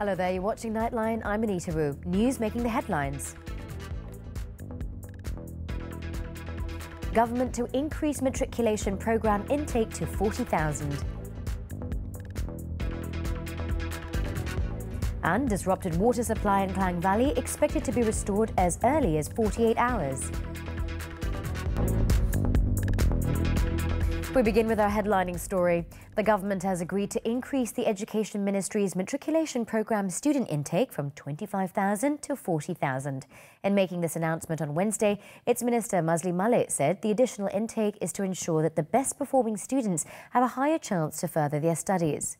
Hello there, you're watching Nightline. I'm Anita Wu. News making the headlines. Government to increase matriculation programme intake to 40,000. And disrupted water supply in Klang Valley expected to be restored as early as 48 hours. We begin with our headlining story. The government has agreed to increase the Education Ministry's matriculation programme student intake from 25,000 to 40,000. In making this announcement on Wednesday, its Minister Mazli Malik said the additional intake is to ensure that the best performing students have a higher chance to further their studies.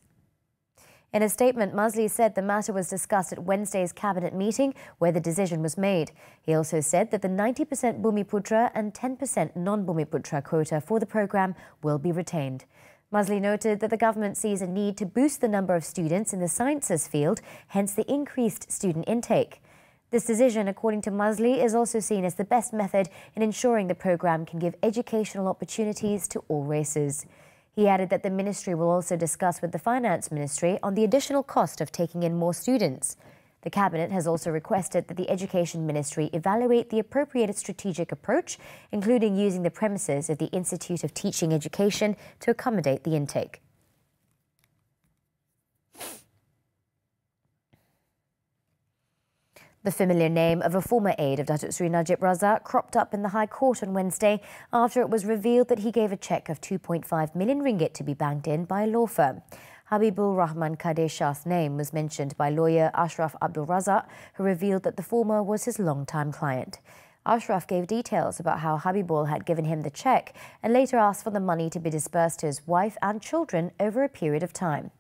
In a statement, Mazli said the matter was discussed at Wednesday's cabinet meeting where the decision was made. He also said that the 90% Bumiputra and 10% non-Bumiputra quota for the programme will be retained. Mazli noted that the government sees a need to boost the number of students in the sciences field, hence the increased student intake. This decision, according to Mazli, is also seen as the best method in ensuring the programme can give educational opportunities to all races. He added that the ministry will also discuss with the Finance Ministry on the additional cost of taking in more students. The Cabinet has also requested that the Education Ministry evaluate the appropriate strategic approach, including using the premises of the Institute of Teaching Education to accommodate the intake. The familiar name of a former aide of Datuk Seri Najib Razak cropped up in the High Court on Wednesday after it was revealed that he gave a cheque of 2.5 million ringgit to be banked in by a law firm. Habibur Rahman Kadir Shah's name was mentioned by lawyer Ashraf Abdul Razak, who revealed that the former was his long-time client. Ashraf gave details about how Habibur had given him the cheque and later asked for the money to be disbursed to his wife and children over a period of time.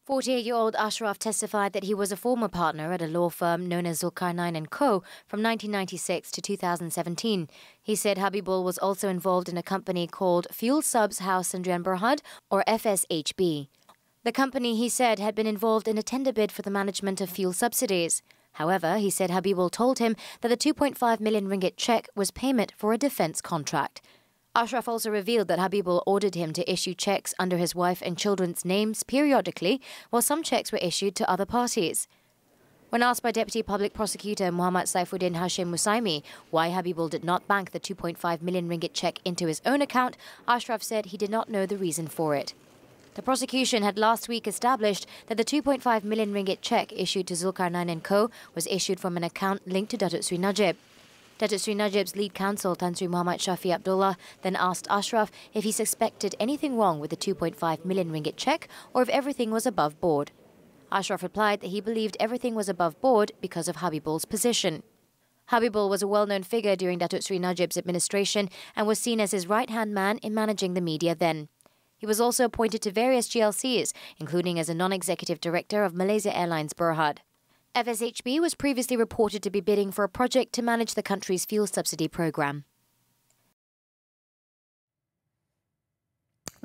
48-year-old Ashraf testified that he was a former partner at a law firm known as Zulkarnain & Co. from 1996 to 2017. He said Habibul was also involved in a company called Fuel Subs House Sdn Bhd, or FSHB. The company, he said, had been involved in a tender bid for the management of fuel subsidies. However, he said Habibul told him that the 2.5 million ringgit cheque was payment for a defence contract. Ashraf also revealed that Habibul ordered him to issue cheques under his wife and children's names periodically, while some cheques were issued to other parties. When asked by Deputy Public Prosecutor Muhammad Saifuddin Hashim Musaimi why Habibul did not bank the 2.5 million ringgit cheque into his own account, Ashraf said he did not know the reason for it. The prosecution had last week established that the 2.5 million ringgit cheque issued to Zulkarnain & Co. was issued from an account linked to Datuk Seri Najib. Datuk Seri Najib's lead counsel, Tan Sri Muhammad Shafi Abdullah, then asked Ashraf if he suspected anything wrong with the 2.5 million ringgit cheque or if everything was above board. Ashraf replied that he believed everything was above board because of Habibul's position. Habibul was a well-known figure during Datuk Seri Najib's administration and was seen as his right-hand man in managing the media then. He was also appointed to various GLCs, including as a non-executive director of Malaysia Airlines Berhad. FSHB was previously reported to be bidding for a project to manage the country's fuel subsidy programme.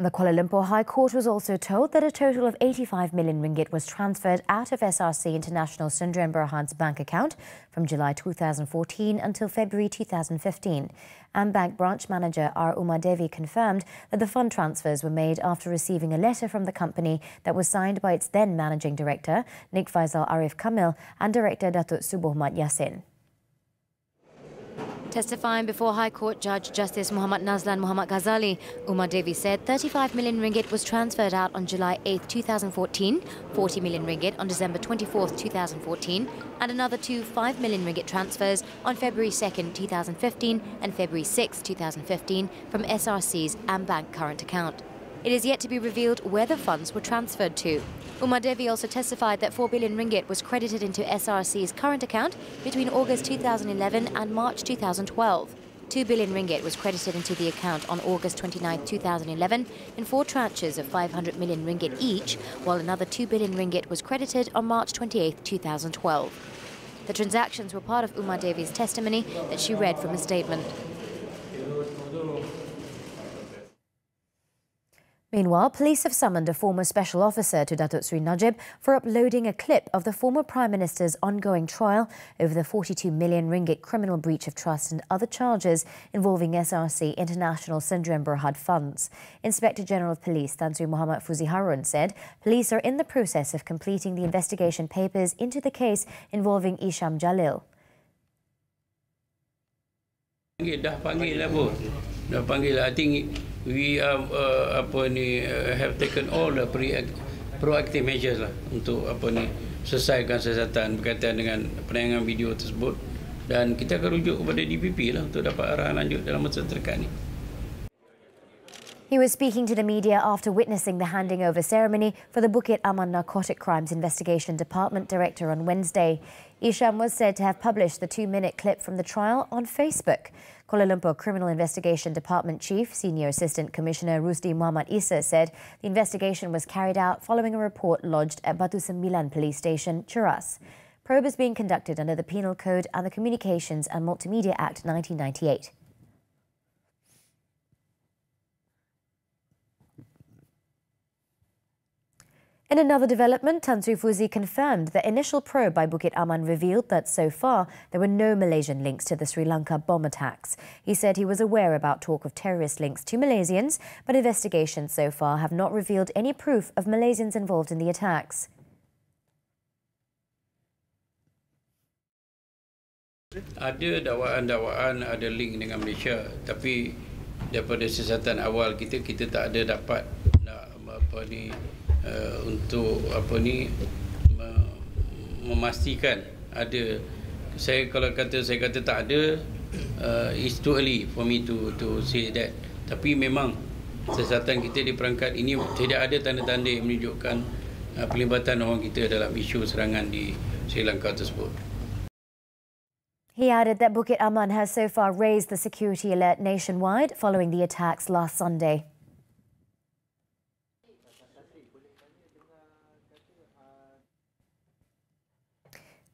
The Kuala Lumpur High Court was also told that a total of 85 million ringgit was transferred out of SRC International Sdn Bhd's bank account from July 2014 until February 2015. Bank branch manager R. Uma Devi confirmed that the fund transfers were made after receiving a letter from the company that was signed by its then managing director, Nik Faisal Arif Kamil, and director Datuk Subuh Mat Yassin. Testifying before High Court Judge Justice Muhammad Nazlan Muhammad Ghazali, Umar Devi said 35 million ringgit was transferred out on July 8, 2014, 40 million ringgit on December 24, 2014, and another two 5 million ringgit transfers on February 2, 2015 and February 6, 2015 from SRC's AmBank current account. It is yet to be revealed where the funds were transferred to. Umar Devi also testified that 4 billion ringgit was credited into SRC's current account between August 2011 and March 2012. 2 billion ringgit was credited into the account on August 29, 2011 in 4 tranches of 500 million ringgit each, while another 2 billion ringgit was credited on March 28, 2012. The transactions were part of Umar Devi's testimony that she read from a statement. Meanwhile, police have summoned a former special officer to Datuk Seri Najib for uploading a clip of the former Prime Minister's ongoing trial over the 42 million ringgit criminal breach of trust and other charges involving SRC International Syndrome Berhad funds. Inspector General of Police Tan Sri Muhammad Fuzi Harun said police are in the process of completing the investigation papers into the case involving Isham Jalil. Dah panggil lah bos. Dah panggil. I think we have taken all the proactive measures lah untuk selesaikan siasatan berkaitan dengan penayangan video tersebut, dan kita akan rujuk kepada DPP lah untuk dapat arahan lanjut dalam masa terdekat ni. He was speaking to the media after witnessing the handing over ceremony for the Bukit Aman Narcotic Crimes Investigation Department Director on Wednesday. Isham was said to have published the 2-minute clip from the trial on Facebook. Kuala Lumpur Criminal Investigation Department Chief, Senior Assistant Commissioner Rusdi Muhammad Isa said the investigation was carried out following a report lodged at Batu Sembilan Police Station, Cheras. Probe is being conducted under the Penal Code and the Communications and Multimedia Act 1998. In another development, Tan Sri Fuzi confirmed the initial probe by Bukit Aman revealed that so far there were no Malaysian links to the Sri Lanka bomb attacks. He said he was aware about talk of terrorist links to Malaysians, but investigations so far have not revealed any proof of Malaysians involved in the attacks. Ada dakwaan ada link dengan Malaysia, tapi daripada siasatan awal kita tak ada dapat untuk memastikan ada. Kalau saya kata tak ada, it's too early for me to say that. Tapi memang siasatan kita di perangkat ini tidak ada tanda-tanda yang menunjukkan pelibatan orang kita dalam isu serangan di Sri Lanka tersebut. He added that Bukit Aman has so far raised the security alert nationwide following the attacks last Sunday.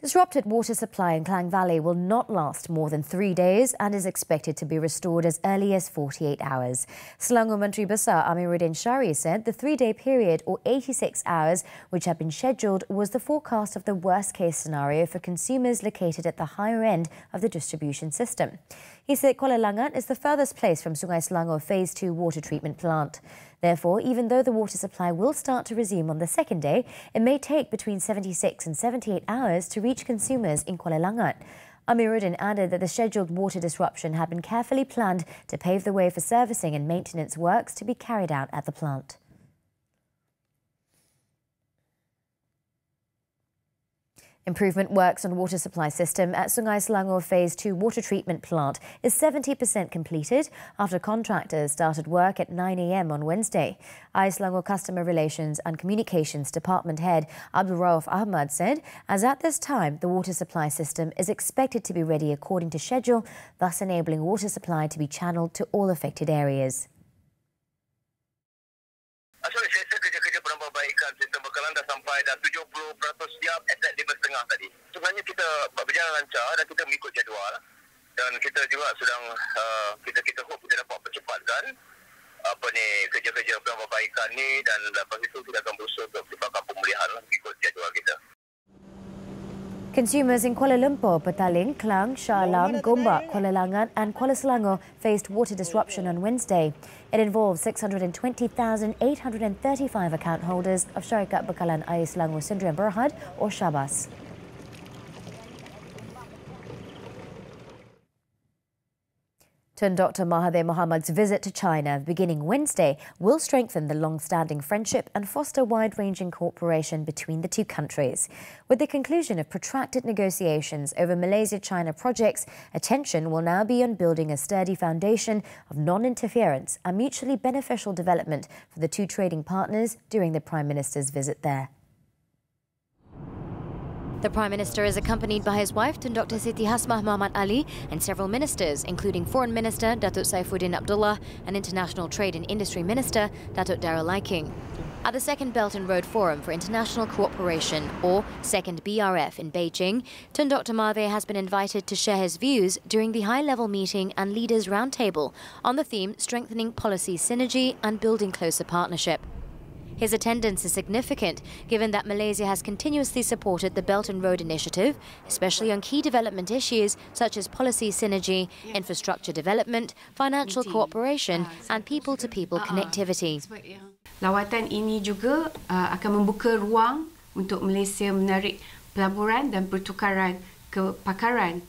Disrupted water supply in Klang Valley will not last more than 3 days and is expected to be restored as early as 48 hours. Selangor Menteri Besar Amiruddin Shari said the 3-day period, or 86 hours, which had been scheduled, was the forecast of the worst-case scenario for consumers located at the higher end of the distribution system. He said Kuala Langat is the furthest place from Sungai Selangor Phase 2 water treatment plant. Therefore, even though the water supply will start to resume on the second day, it may take between 76 and 78 hours to reach consumers in Kuala Langat. Amiruddin added that the scheduled water disruption had been carefully planned to pave the way for servicing and maintenance works to be carried out at the plant. Improvement works on water supply system at Sungai Selangor Phase 2 water treatment plant is 70% completed after contractors started work at 9 a.m. on Wednesday. Selangor Customer Relations and Communications Department Head Abdul Rauf Ahmad said, as at this time, the water supply system is expected to be ready according to schedule, thus enabling water supply to be channeled to all affected areas. Kerja-kerja perbaikan sistem bekalan dah sampai dah 70% siap, aset 5.5 tadi. Sebenarnya kita berjalan lancar dan kita mengikut jadual, dan kita juga sedang kita hope kita dapat percepatkan kerja-kerja perbaikan ni, dan lepas itu kita akan berusaha untuk menciptakan pemulihan mengikut jadual kita. Consumers in Kuala Lumpur, Petaling, Klang, Shah Alam, Gombak, Kuala Langat and Kuala Selangor faced water disruption on Wednesday. It involved 620,835 account holders of Syarikat Bekalan Air Selangor Syndrome Berhad or Shabas. Tun Dr. Mahathir Mohamed's visit to China beginning Wednesday will strengthen the long-standing friendship and foster wide-ranging cooperation between the two countries. With the conclusion of protracted negotiations over Malaysia-China projects, attention will now be on building a sturdy foundation of non-interference and mutually beneficial development for the two trading partners during the Prime Minister's visit there. The Prime Minister is accompanied by his wife, Tun Dr. Siti Hasmah Muhammad Ali, and several ministers, including Foreign Minister Datuk Saifuddin Abdullah and International Trade and Industry Minister Datuk Darrell Liking. At the Second Belt and Road Forum for International Cooperation, or Second BRF in Beijing, Tun Dr. Mahathir has been invited to share his views during the high-level meeting and leaders' roundtable on the theme strengthening policy synergy and building closer partnership. His attendance is significant, given that Malaysia has continuously supported the Belt and Road Initiative, especially on key development issues such as policy synergy, infrastructure development, financial cooperation and people-to-people connectivity. Lawatan ini juga akan membuka ruang untuk Malaysia menarik pelaburan dan pertukaran kepakaran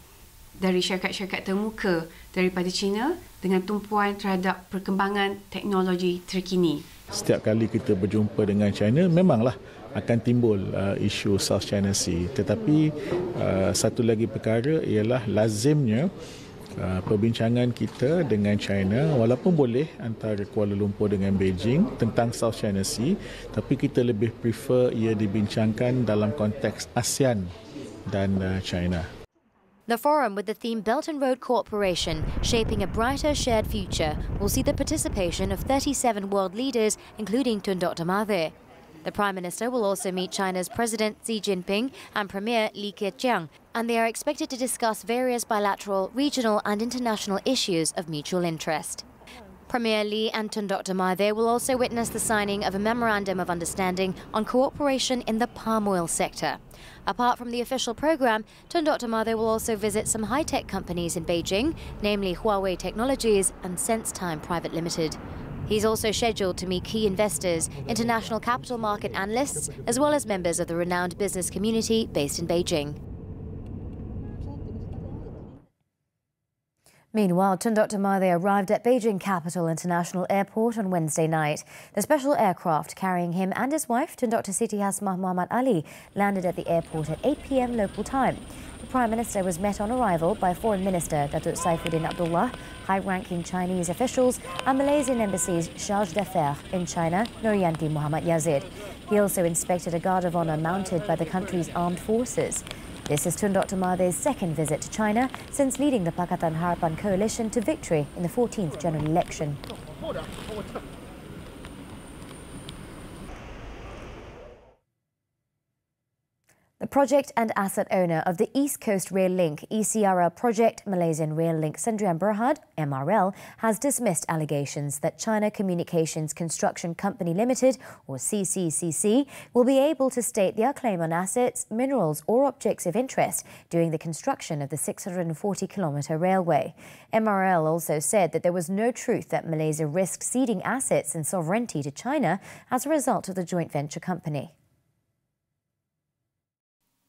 dari syarikat-syarikat termuka daripada China dengan tumpuan terhadap perkembangan teknologi terkini. Setiap kali kita berjumpa dengan China, memanglah akan timbul isu South China Sea. Tetapi satu lagi perkara ialah lazimnya perbincangan kita dengan China, walaupun boleh antara Kuala Lumpur dengan Beijing tentang South China Sea, tapi kita lebih prefer ia dibincangkan dalam konteks ASEAN dan China. The forum, with the theme Belt and Road Cooperation, Shaping a Brighter Shared Future, will see the participation of 37 world leaders, including Tun Dr. Mahathir. The Prime Minister will also meet China's President Xi Jinping and Premier Li Keqiang, and they are expected to discuss various bilateral, regional and international issues of mutual interest. Premier Li and Tun Dr. Mahathir will also witness the signing of a Memorandum of Understanding on cooperation in the palm oil sector. Apart from the official programme, Tun Dr. Mahathir will also visit some high-tech companies in Beijing, namely Huawei Technologies and SenseTime Private Limited. He's also scheduled to meet key investors, international capital market analysts, as well as members of the renowned business community based in Beijing. Meanwhile, Tun Dr. Mahathir arrived at Beijing Capital International Airport on Wednesday night. The special aircraft carrying him and his wife, Tun Dr. Siti Hasmah Muhammad Ali, landed at the airport at 8 p.m. local time. The Prime Minister was met on arrival by Foreign Minister Datuk Saifuddin Abdullah, high-ranking Chinese officials and Malaysian Embassy's charge d'affaires in China, Nuriyanti Muhammad Yazid. He also inspected a guard of honour mounted by the country's armed forces. This is Tun Dr. Mahathir's second visit to China since leading the Pakatan Harapan coalition to victory in the 14th general election. The project and asset owner of the East Coast Rail Link ECRL project, Malaysian Rail Link Sdn Bhd MRL, has dismissed allegations that China Communications Construction Company Limited, or CCCC, will be able to state their claim on assets, minerals or objects of interest during the construction of the 640-kilometre railway. MRL also said that there was no truth that Malaysia risked ceding assets and sovereignty to China as a result of the joint venture company.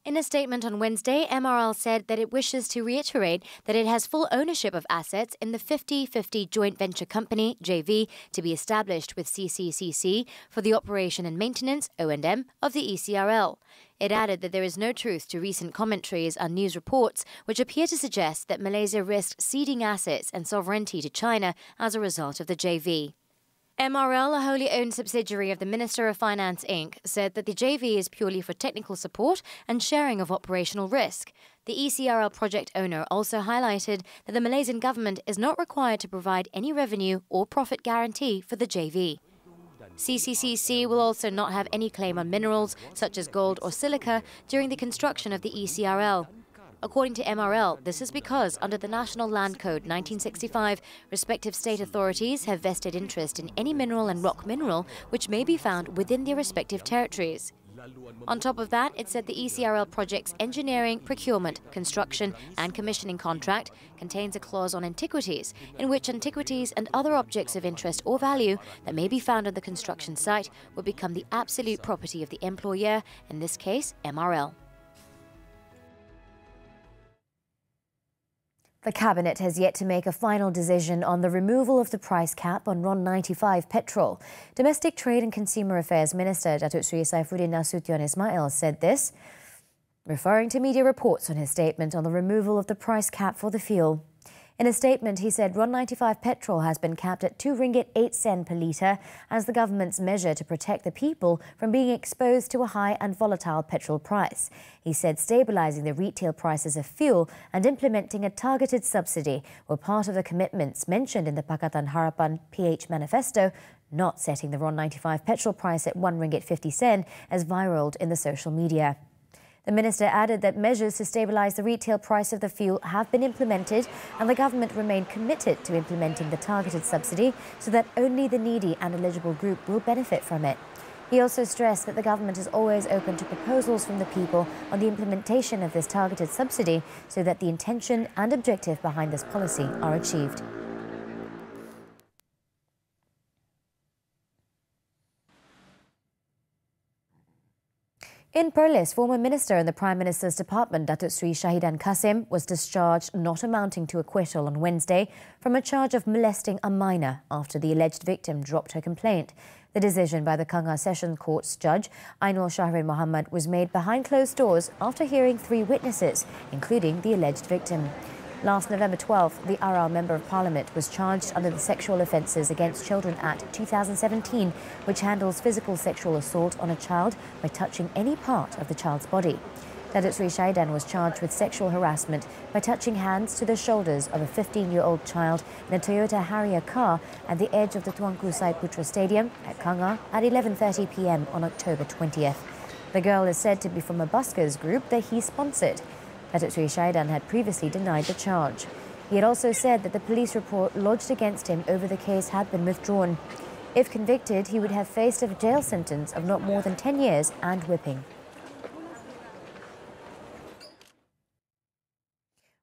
In a statement on Wednesday, MRL said that it wishes to reiterate that it has full ownership of assets in the 50-50 joint venture company, JV, to be established with CCCC for the operation and maintenance, O&M, of the ECRL. It added that there is no truth to recent commentaries and news reports which appear to suggest that Malaysia risked ceding assets and sovereignty to China as a result of the JV. MRL, a wholly owned subsidiary of the Minister of Finance Inc., said that the JV is purely for technical support and sharing of operational risk. The ECRL project owner also highlighted that the Malaysian government is not required to provide any revenue or profit guarantee for the JV. CCCC will also not have any claim on minerals, such as gold or silica, during the construction of the ECRL. According to MRL, this is because under the National Land Code 1965, respective state authorities have vested interest in any mineral and rock mineral which may be found within their respective territories. On top of that, it said the ECRL project's engineering, procurement, construction and commissioning contract contains a clause on antiquities, in which antiquities and other objects of interest or value that may be found on the construction site will become the absolute property of the employer, in this case, MRL. The Cabinet has yet to make a final decision on the removal of the price cap on RON95 petrol. Domestic Trade and Consumer Affairs Minister Datuk Sri Saifuddin Nasution Ismail said this, referring to media reports on his statement on the removal of the price cap for the fuel. In a statement, he said RON95 petrol has been capped at 2 ringgit 8 sen per litre as the government's measure to protect the people from being exposed to a high and volatile petrol price. He said stabilising the retail prices of fuel and implementing a targeted subsidy were part of the commitments mentioned in the Pakatan Harapan PH manifesto, not setting the RON95 petrol price at 1 ringgit 50 sen as viralled in the social media. The minister added that measures to stabilise the retail price of the fuel have been implemented and the government remained committed to implementing the targeted subsidy so that only the needy and eligible group will benefit from it. He also stressed that the government is always open to proposals from the people on the implementation of this targeted subsidy so that the intention and objective behind this policy are achieved. In Perlis, former minister in the Prime Minister's department, Datuk Sri Shahidan Kassim, was discharged, not amounting to acquittal on Wednesday, from a charge of molesting a minor after the alleged victim dropped her complaint. The decision by the Kanga Session Court's judge, Ainul Shahrin Mohammed, was made behind closed doors after hearing 3 witnesses, including the alleged victim. Last November 12th, the Aral Member of Parliament was charged under the Sexual Offences Against Children Act 2017, which handles physical sexual assault on a child by touching any part of the child's body. Datuk Sri Shahidan was charged with sexual harassment by touching hands to the shoulders of a 15-year-old child in a Toyota Harrier car at the edge of the Tuanku Sai Putra Stadium at Kanga at 11:30 p.m. on October 20th. The girl is said to be from a buskers group that he sponsored. Datuk Sri Shahidan had previously denied the charge. He had also said that the police report lodged against him over the case had been withdrawn. If convicted, he would have faced a jail sentence of not more than 10 years and whipping.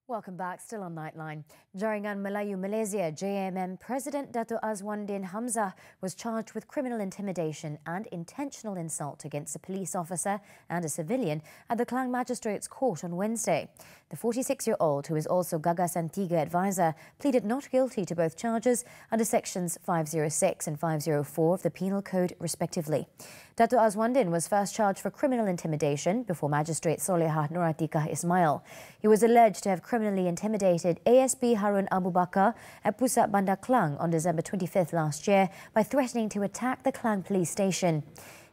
Welcome back, still on Nightline. Jaringan Melayu Malaysia JMM President Dato' Azwandin Hamzah was charged with criminal intimidation and intentional insult against a police officer and a civilian at the Klang Magistrates Court on Wednesday. The 46-year-old, who is also Gagasan Tiga advisor, pleaded not guilty to both charges under sections 506 and 504 of the Penal Code, respectively. Dato' Azwandin was first charged for criminal intimidation before Magistrate Solehah Nuratikah Ismail. He was alleged to have criminally intimidated ASP Harun Abu Bakar at Pusat Bandar Klang on December 25th last year by threatening to attack the Klang police station.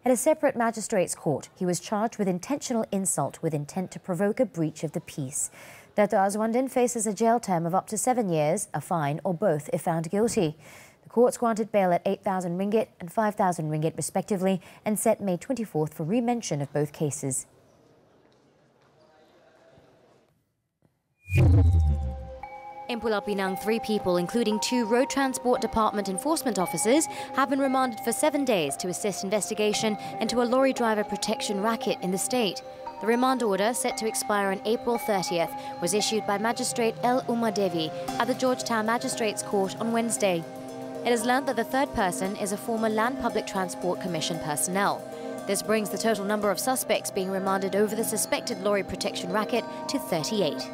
At a separate magistrate's court, he was charged with intentional insult with intent to provoke a breach of the peace. Dato' Azwandin faces a jail term of up to 7 years, a fine, or both if found guilty. The courts granted bail at 8,000 ringgit and 5,000 ringgit respectively and set May 24th for re-mention of both cases. In Pulau Pinang, 3 people, including 2 Road Transport Department enforcement officers, have been remanded for 7 days to assist investigation into a lorry driver protection racket in the state. The remand order, set to expire on April 30th, was issued by Magistrate L. Umar Devi at the Georgetown Magistrates Court on Wednesday. It is learnt that the third person is a former Land Public Transport Commission personnel. This brings the total number of suspects being remanded over the suspected lorry protection racket to 38.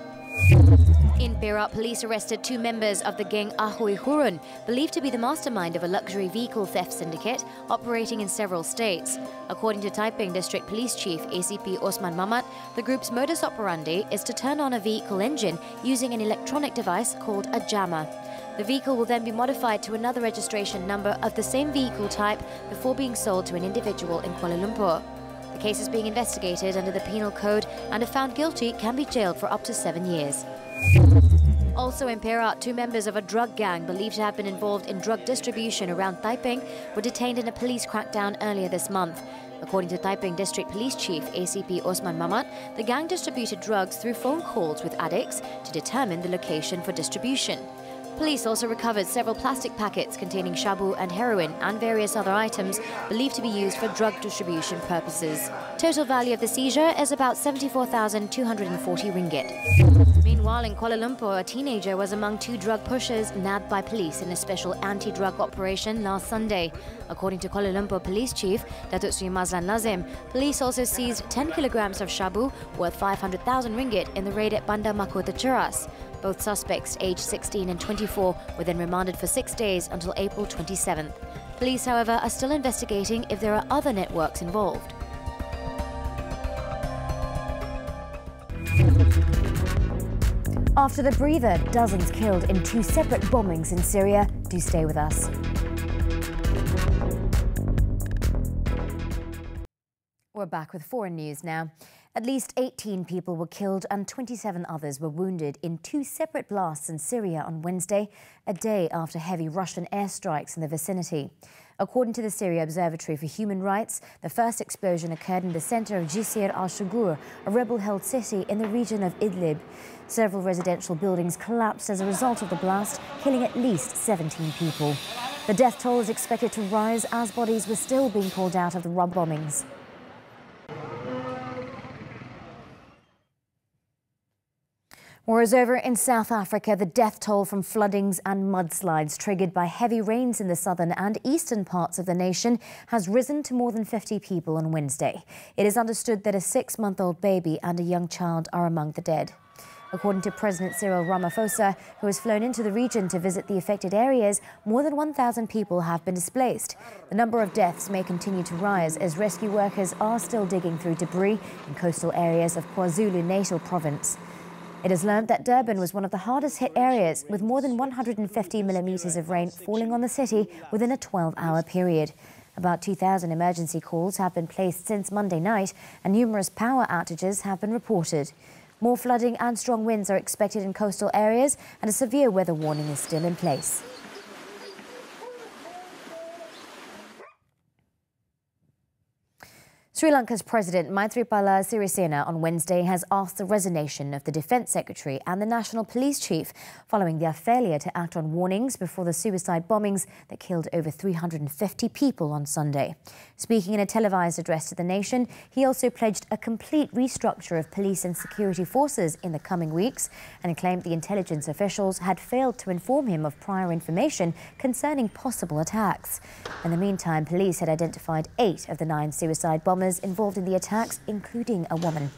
In Perak, police arrested 2 members of the gang Ahoy Hurun, believed to be the mastermind of a luxury vehicle theft syndicate operating in several states. According to Taiping District Police Chief ACP Osman Mamat, the group's modus operandi is to turn on a vehicle engine using an electronic device called a jammer. The vehicle will then be modified to another registration number of the same vehicle type before being sold to an individual in Kuala Lumpur. The case is being investigated under the Penal Code and if found guilty can be jailed for up to 7 years. Also in Perak, 2 members of a drug gang believed to have been involved in drug distribution around Taiping were detained in a police crackdown earlier this month. According to Taiping District Police Chief ACP Osman Mamat, the gang distributed drugs through phone calls with addicts to determine the location for distribution. Police also recovered several plastic packets containing shabu and heroin and various other items believed to be used for drug distribution purposes. Total value of the seizure is about 74,240 ringgit. Meanwhile, in Kuala Lumpur, a teenager was among 2 drug pushers nabbed by police in a special anti-drug operation last Sunday. According to Kuala Lumpur Police Chief Datuk Sri Mazlan Lazim, police also seized 10 kilograms of shabu worth 500,000 ringgit in the raid at Bandar Mahkota Ceras. Both suspects, aged 16 and 24, were then remanded for 6 days until April 27th. Police, however, are still investigating if there are other networks involved. After the breather, dozens killed in 2 separate bombings in Syria. Do stay with us. We're back with foreign news now. At least 18 people were killed and 27 others were wounded in 2 separate blasts in Syria on Wednesday, a day after heavy Russian airstrikes in the vicinity. According to the Syria Observatory for Human Rights, the first explosion occurred in the center of Jisr al-Shugur, a rebel-held city in the region of Idlib. Several residential buildings collapsed as a result of the blast, killing at least 17 people. The death toll is expected to rise as bodies were still being pulled out of the bombings. Whereas over in South Africa, the death toll from floodings and mudslides triggered by heavy rains in the southern and eastern parts of the nation has risen to more than 50 people on Wednesday. It is understood that a 6-month-old baby and a young child are among the dead. According to President Cyril Ramaphosa, who has flown into the region to visit the affected areas, more than 1,000 people have been displaced. The number of deaths may continue to rise as rescue workers are still digging through debris in coastal areas of KwaZulu-Natal province. It is learned that Durban was one of the hardest hit areas, with more than 150 millimetres of rain falling on the city within a 12-hour period. About 2,000 emergency calls have been placed since Monday night, and numerous power outages have been reported. More flooding and strong winds are expected in coastal areas, and a severe weather warning is still in place. Sri Lanka's President Maithripala Sirisena on Wednesday has asked the resignation of the Defence Secretary and the National Police Chief following their failure to act on warnings before the suicide bombings that killed over 350 people on Sunday. Speaking in a televised address to the nation, he also pledged a complete restructure of police and security forces in the coming weeks and claimed the intelligence officials had failed to inform him of prior information concerning possible attacks. In the meantime, police had identified 8 of the 9 suicide bombers involved in the attacks, including a woman.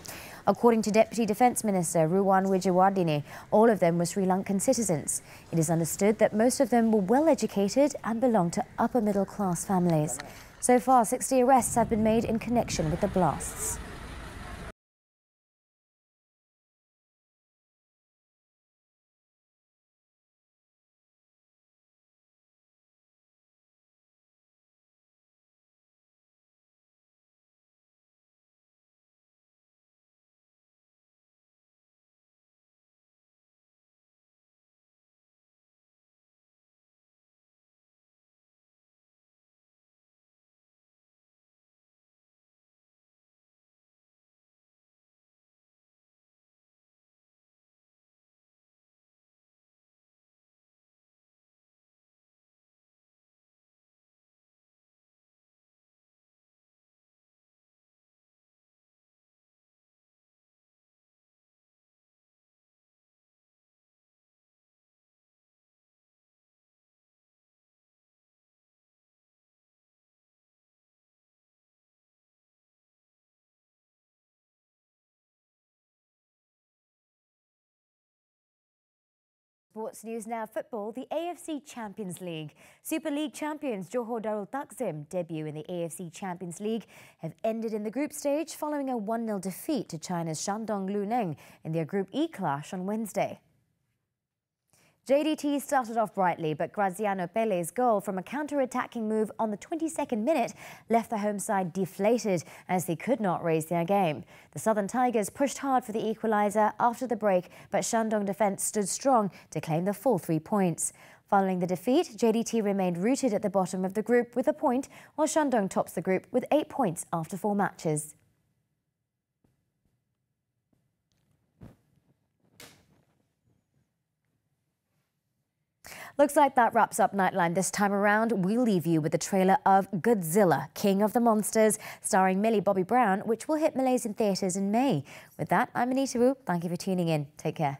According to Deputy Defence Minister Ruwan Wijewardene, all of them were Sri Lankan citizens. It is understood that most of them were well educated and belonged to upper middle class families. So far, 60 arrests have been made in connection with the blasts. Sports news now. Football, the AFC Champions League. Super League champions Johor Darul Takzim debut in the AFC Champions League have ended in the group stage following a 1-0 defeat to China's Shandong Luneng in their Group E clash on Wednesday. JDT started off brightly, but Graziano Pele's goal from a counter-attacking move on the 22nd minute left the home side deflated as they could not raise their game. The Southern Tigers pushed hard for the equaliser after the break, but Shandong defence stood strong to claim the full 3 points. Following the defeat, JDT remained rooted at the bottom of the group with a point, while Shandong tops the group with 8 points after 4 matches. Looks like that wraps up Nightline this time around. We'll leave you with the trailer of Godzilla, King of the Monsters, starring Millie Bobby Brown, which will hit Malaysian theatres in May. With that, I'm Anita Wu. Thank you for tuning in. Take care.